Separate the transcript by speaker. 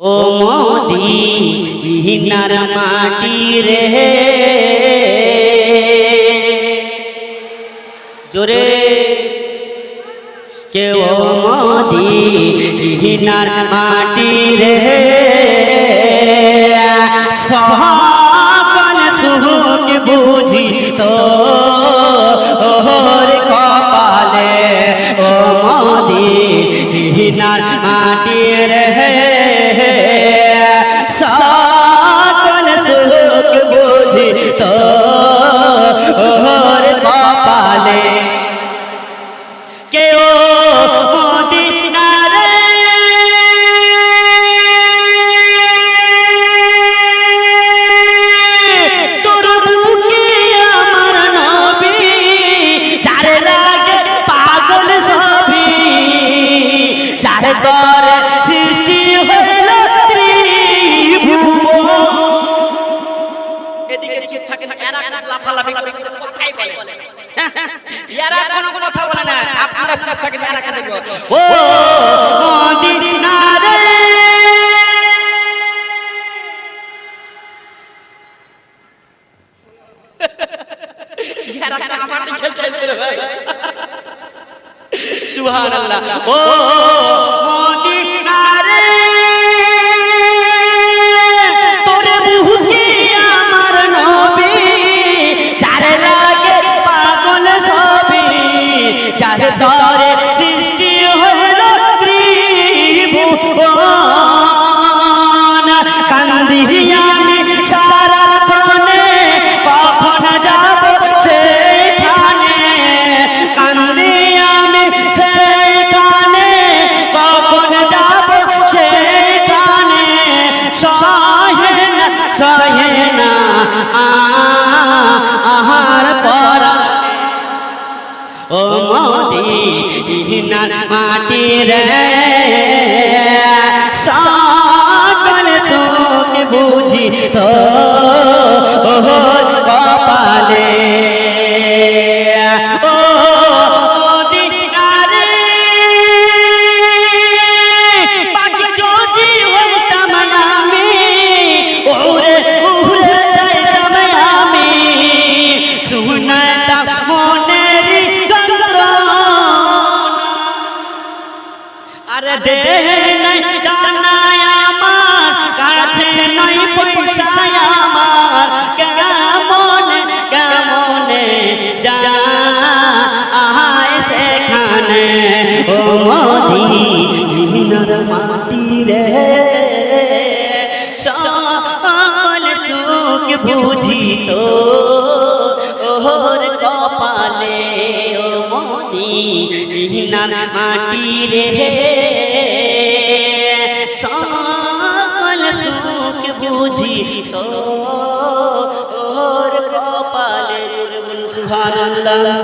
Speaker 1: ও মদিনার মাটি রে জোরে কে ও মদিনার মাটি রে সকল সুখ বুঝি তো ওর কপালে ও মদিনার মাটি রে সকল সুখ বুঝি তো ওর কপালে কে ও মদিনা রে তোর বুকে আমার নবী যার লাগে পাগল সবই যার করে সৃষ্টি হইল ত্রিভুবন। এদিকে চুপ থাকে না, এরা লাফালাফি কথাই বলে, এরা কোনো কথা বলে না, আপনারা চুপ থাকে এরা কথা বলে। ও মদিনা রে এরা কাবাডি খেলতেছে রে ভাই, সুবহানাল্লাহ। ও মদিনা রে তোর বুকে আমার নবী যার লাগে পাগল সবই যার দরে সৃষ্টি হইল ত্রিভুবন। কান্দি আমি সারাক্ষণে কখন যাব সেখানে, কান্দি আমি সেখানে কখন যাব সেখানে, সহে না আহার পরা ও মদিনার মাটি রে সকল সুখ বুঝি তো ওর কপালে ও মদিনা রে পাখি যদি হইতাম আমি ওরে উড়ে যাইতাম আমি, শুনতাম মনের যন্ত্রণা আরে দে নাই ডানায় আমার কাছে নাই পয়সা আমার, কেমনে যায় সেখানে ও মদিনার মাটি রে সকল সুখ বুঝি তো ওর কপালে ও মদিনার মাটি রে সকল সুখ বুঝি তো ওর কপালে। সুবহানাল্লাহ।